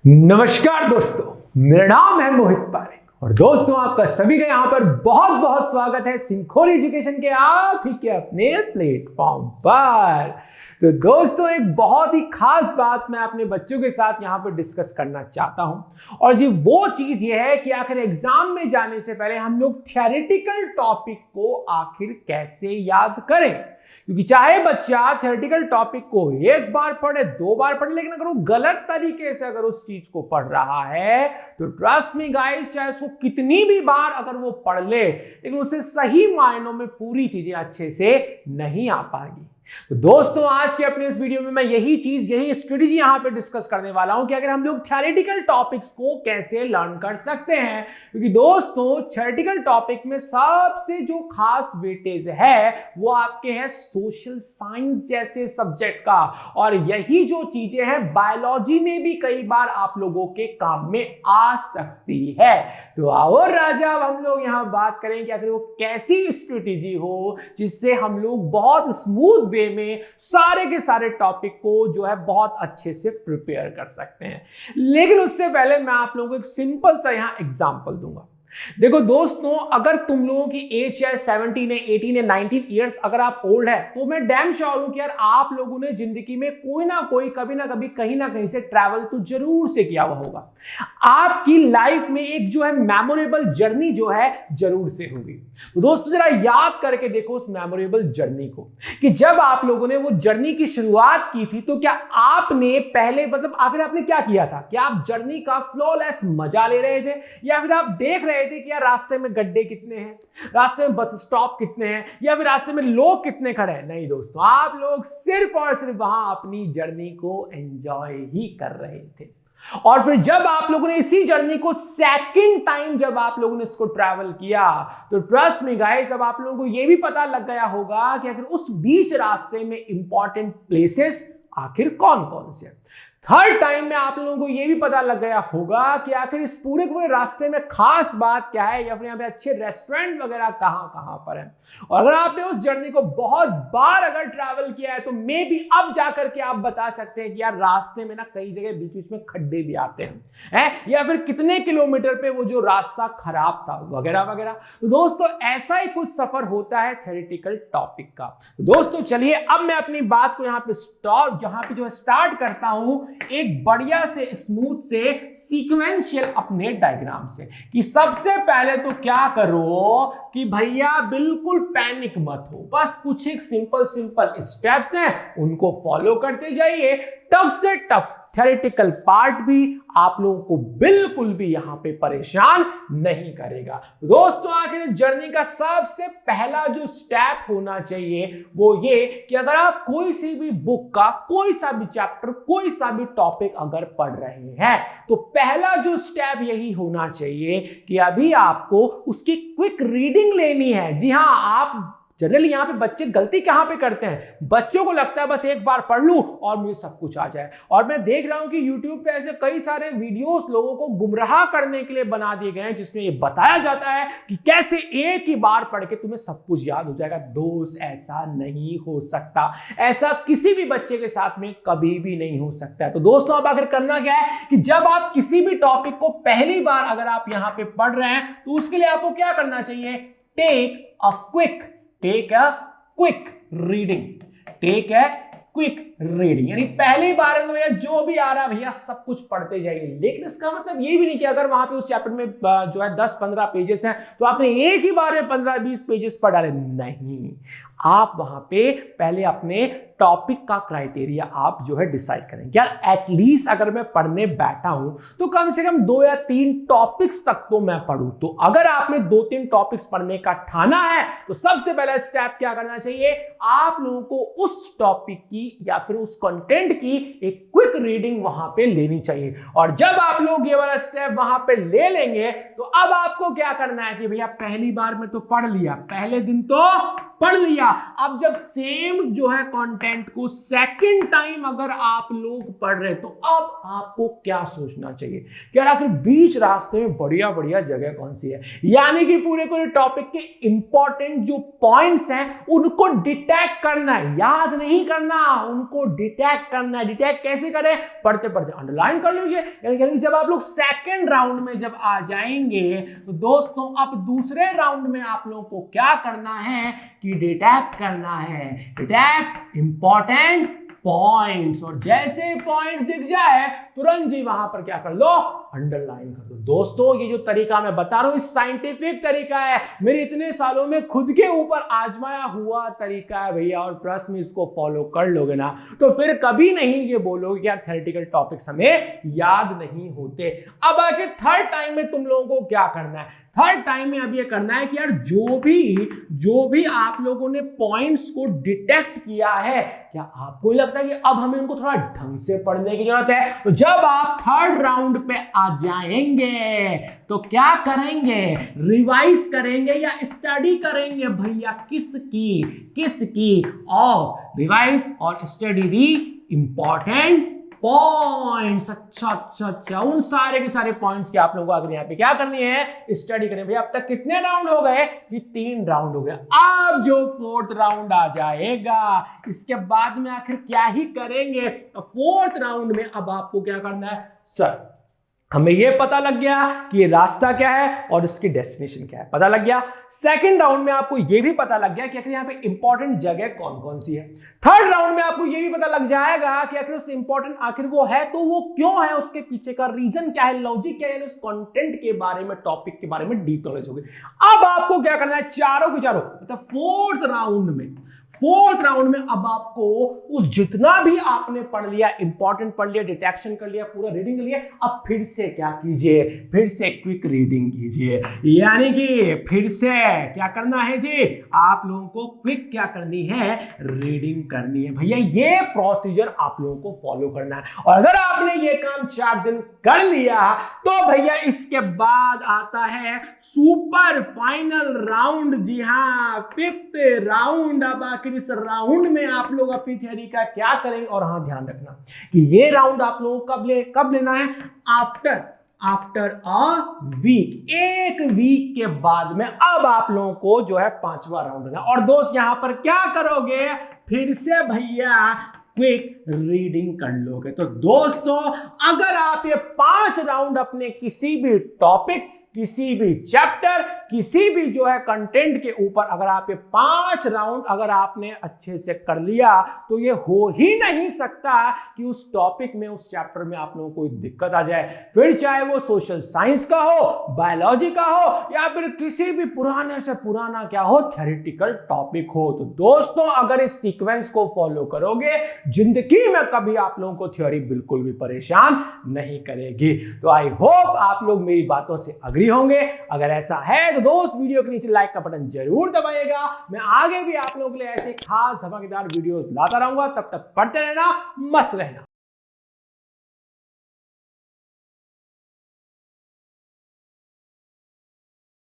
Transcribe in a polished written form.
नमस्कार दोस्तों, मेरा नाम है मोहित पारेख और दोस्तों आपका सभी का यहाँ पर बहुत बहुत स्वागत है सिंखोली एजुकेशन के आप ही के अपने प्लेटफॉर्म पर। तो दोस्तों एक बहुत ही खास बात मैं अपने बच्चों के साथ यहाँ पर डिस्कस करना चाहता हूँ और जी वो चीज ये है कि आखिर एग्जाम में जाने से पहले हम लोग थियोरेटिकल टॉपिक को आखिर कैसे याद करें, क्योंकि चाहे बच्चा थियोरेटिकल टॉपिक को एक बार पढ़े दो बार पढ़े, लेकिन अगर वो गलत तरीके से अगर उस चीज को पढ़ रहा है तो ट्रस्ट मी गाइस, चाहे उसको कितनी भी बार अगर वो पढ़ ले लेकिन उसे सही मायनों में पूरी चीजें अच्छे से नहीं आ पाएगी। तो दोस्तों आज के अपने इस वीडियो में मैं यही स्ट्रेटेजी यहां पे डिस्कस करने वाला हूं कि अगर हम लोग थियोरेटिकल टॉपिक्स को कैसे लर्न कर सकते हैं, क्योंकि दोस्तों थियोरेटिकल टॉपिक में सबसे जो खास वेटेज है वो आपके है सोशल साइंस जैसे सब्जेक्ट का, और यही जो चीजें हैं बायोलॉजी में भी कई बार आप लोगों के काम में आ सकती है। तो आओ राजा, अब हम लोग यहां बात करें कि आखिर वो कैसी स्ट्रेटेजी हो जिससे हम लोग बहुत स्मूथ वे में सारे के सारे टॉपिक को जो है बहुत अच्छे से प्रिपेयर कर सकते हैं। लेकिन उससे पहले मैं आप लोगों को एक सिंपल सा यहां एग्जांपल दूंगा। देखो दोस्तों, अगर तुम लोगों की एज चाहे 17 है, 18 है, 19 ईयर्स अगर आप ओल्ड है, तो मैं डैम श्योर हूं कि यार आप लोगों ने जिंदगी में कोई ना कोई कभी ना कभी कहीं ना कहीं से ट्रैवल तो जरूर से किया हुआ होगा। आपकी लाइफ में एक जो है मेमोरेबल जर्नी जो है जरूर से होगी। तो दोस्तों जरा याद करके देखो उस मेमोरेबल जर्नी को, कि जब आप लोगों ने वो जर्नी की शुरुआत की थी तो क्या आपने पहले आखिर आपने क्या किया था? क्या आप जर्नी का फ्लॉलेस मजा ले रहे थे, या फिर आप देख रहे थे कि यार रास्ते में गड्ढे कितने हैं, रास्ते में बस स्टॉप कितने हैं, या फिर रास्ते में लोग कितने खड़े हैं? नहीं दोस्तों, आप लोग सिर्फ और सिर्फ वहां अपनी जर्नी को एंजॉय ही कर रहे थे। और फिर जब आप लोगों ने इसी जर्नी को सेकंड टाइम जब आप लोगों ने इसको ट्रैवल किया तो ट्रस्ट मी गाइस, अब आप लोगों को यह भी पता लग गया होगा कि आखिर उस बीच रास्ते में इंपॉर्टेंट प्लेसेस आखिर कौन कौन से। थर्ड टाइम में आप लोगों को यह भी पता लग गया होगा कि आखिर इस पूरे रास्ते में खास बात क्या है, या फिर यहाँ पे अच्छे रेस्टोरेंट वगैरह कहां कहां पर है। और अगर आपने उस जर्नी को बहुत बार अगर ट्रैवल किया है तो मे भी अब जाकर के आप बता सकते हैं कि यार रास्ते में ना कई जगह बीच बीच में खड्डे भी आते हैं, या फिर कितने किलोमीटर पे वो जो रास्ता खराब था वगैरह वगैरह। तो दोस्तों ऐसा ही कुछ सफर होता है थ्योरेटिकल टॉपिक का। तो दोस्तों चलिए अब मैं अपनी बात को यहाँ पे स्टार्ट करता हूं एक बढ़िया से स्मूथ से सीक्वेंशियल अपने डायग्राम से, कि सबसे पहले तो क्या करो कि भैया बिल्कुल पैनिक मत हो, बस कुछ एक सिंपल स्टेप्स हैं उनको फॉलो करते जाइए। टफ से टफ थ्योरेटिकल पार्ट भी आप लोगों को बिल्कुल भी यहां पे परेशान नहीं करेगा। दोस्तों आखिर जर्नी का सबसे पहला जो स्टेप होना चाहिए वो ये कि अगर आप कोई सी भी बुक का कोई सा भी चैप्टर कोई सा भी टॉपिक अगर पढ़ रहे हैं तो पहला जो स्टेप यही होना चाहिए कि अभी आपको उसकी क्विक रीडिंग लेनी है। जी हां, आप जनरली यहां पे बच्चे गलती कहां पे करते हैं, बच्चों को लगता है बस एक बार पढ़ लूं और मुझे सब कुछ आ जाए। और मैं देख रहा हूं कि YouTube पे ऐसे कई सारे वीडियोस लोगों को गुमराह करने के लिए बना दिए गए हैं जिसमें ये बताया जाता है कि कैसे एक ही बार पढ़ के तुम्हें सब कुछ याद हो जाएगा। दोस्त ऐसा नहीं हो सकता, ऐसा किसी भी बच्चे के साथ में कभी भी नहीं हो सकता है। तो दोस्तों अब आखिर करना क्या है कि जब आप किसी भी टॉपिक को पहली बार अगर आप यहां पे पढ़ रहे हैं तो उसके लिए आपको क्या करना चाहिए? टेक अ क्विक रीडिंग, यानी पहली बार में भैया जो भी आ रहा है भैया सब कुछ पढ़ते जाइए। लेकिन इसका मतलब ये भी नहीं कि अगर वहां पे उस चैप्टर में जो है 10-15 पेजेस हैं तो आपने एक ही बार में 15-20 पेजेस पढ़ डाले। नहीं, आप वहां पे पहले अपने टॉपिक का क्राइटेरिया आप जो है डिसाइड करेंगे। यार एटलीस्ट अगर मैं पढ़ने बैठा हूं तो कम से कम 2 या 3 टॉपिक्स तक तो मैं पढ़ूं। तो अगर आपने 2-3 टॉपिक्स पढ़ने का ठाना है तो सबसे पहला स्टेप क्या करना चाहिए? आप लोगों को उस टॉपिक की या फिर उस कंटेंट की एक क्विक रीडिंग वहां पे लेनी चाहिए। और जब आप लोग ये वाला स्टेप वहां पे ले लेंगे तो अब आपको क्या करना है कि भैया पहली बार में तो पढ़ लिया, पहले दिन तो पढ़ लिया। अब जब सेम जो है कंटेंट को सेकंड टाइम अगर आप लोग पढ़ रहे तो अब आपको क्या सोचना चाहिए कि यार आखिर बीच रास्ते में बढ़िया बढ़िया जगह कौन सी है, यानी कि पूरे पूरे टॉपिक के इंपॉर्टेंट जो पॉइंट्स हैं उनको डिटेक्ट करना है, याद नहीं करना, उनको डिटेक्ट करना है। डिटेक्ट कैसे करें? पढ़ते पढ़ते अंडरलाइन कर लीजिए। यानी जब आप लोग सेकंड राउंड में जब आ जाएंगे तो दोस्तों अब दूसरे राउंड में आप लोगों को क्या करना है कि डिटेक्ट करना है, डिटेक्ट इंपॉर्टेंट पॉइंट्स, और जैसे पॉइंट्स दिख जाए तुरंत जी वहां पर क्या कर लो, अंडरलाइन कर दो। दोस्तों ये जो तरीका मैं बता रहा हूं साइंटिफिक तरीका है, मेरे इतने सालों में खुद के ऊपर आजमाया हुआ तरीका है भैया, और ट्रस्ट में इसको फॉलो कर लोगे ना तो फिर कभी नहीं ये बोलोगे कि यार थ्योरेटिकल टॉपिक्स हमें याद नहीं होते। अब आके थर्ड टाइम में तुम लोगों को क्या करना है? थर्ड टाइम में अब ये करना है कि यार जो भी आप लोगों ने पॉइंट्स को डिटेक्ट किया है, क्या आपको लगता है कि अब हमें उनको थोड़ा ढंग से पढ़ने की जरूरत है? तो जब आप थर्ड राउंड पे आ जाएंगे तो क्या करेंगे? रिवाइज करेंगे या स्टडी करेंगे भैया? किसकी? ऑफ रिवाइज और स्टडी दी इंपॉर्टेंट पॉइंट्स। अच्छा उन सारे के सारे पॉइंट्स के आप लोगों को अगर यहाँ पे क्या करनी है, स्टडी करनी है। भैया अब तक कितने राउंड हो गए? ये 3 राउंड हो गए। अब जो 4th राउंड आ जाएगा इसके बाद में आखिर क्या ही करेंगे? 4th राउंड में अब आपको क्या करना है? सर हमें यह पता लग गया कि ये रास्ता क्या है और इसकी डेस्टिनेशन क्या है, पता लग गया। सेकंड राउंड में आपको यह भी पता लग गया कि आखिर यहाँ पे इंपॉर्टेंट जगह कौन कौन सी है। थर्ड राउंड में आपको यह भी पता लग जाएगा कि आखिर उस इंपॉर्टेंट आखिर वो है तो वो क्यों है, उसके पीछे का रीजन क्या है, लॉजिक क्या है, उस कंटेंट के बारे में, टॉपिक के बारे में डीप नॉलेज होगी। अब आपको क्या करना है? चारों के चारों मतलब 4th राउंड में अब आपको उस जितना भी आपने पढ़ लिया, इंपॉर्टेंट पढ़ लिया, डिटेक्शन कर लिया, पूरा रीडिंग कर लिया, अब फिर से क्या कीजिए? फिर से क्विक रीडिंग कीजिए। यानी कि फिर से क्या करना है जी? आप लोगों को क्विक क्या करनी है? रीडिंग करनी है। भैया ये प्रोसीजर आप लोगों को फॉलो करना है, और अगर आपने ये काम 4 दिन कर लिया तो भैया इसके बाद आता है सुपर फाइनल राउंड। जी हाँ, 5th राउंड। अब आखिर इस राउंड में आप लोग अपनी थ्योरी का क्या करेंगे? और हाँ ध्यान रखना कि ये राउंड आप लोगों को कब लेना है? आफ्टर अ वीक, 1 वीक के बाद में अब आप लोगों को जो है 5वां राउंड लेना। और दोस्त यहां पर क्या करोगे? फिर से भैया क्विक रीडिंग कर लोगे। तो दोस्तों अगर आप ये 5 राउंड अपने किसी भी टॉपिक, किसी भी चैप्टर, किसी भी जो है कंटेंट के ऊपर अगर आप ये 5 राउंड अगर आपने अच्छे से कर लिया तो ये हो ही नहीं सकता कि उस टॉपिक में, उस चैप्टर में आप लोगों को कोई दिक्कत आ जाए। फिर चाहे वो सोशल साइंस का हो, बायोलॉजी का हो, या फिर किसी भी पुराने से पुराना क्या हो, थ्योरेटिकल टॉपिक हो। तो दोस्तों अगर इस सीक्वेंस को फॉलो करोगे जिंदगी में कभी आप लोगों को थ्योरी बिल्कुल भी परेशान नहीं करेगी। तो आई होप आप लोग मेरी बातों से अग्री होंगे। अगर ऐसा है तो दोस्त वीडियो के नीचे लाइक का बटन जरूर दबाइएगा। मैं आगे भी आप लोगों के लिए ऐसे खास धमाकेदार वीडियोस लाता रहूंगा। तब तक पढ़ते रहना, मस्त रहना।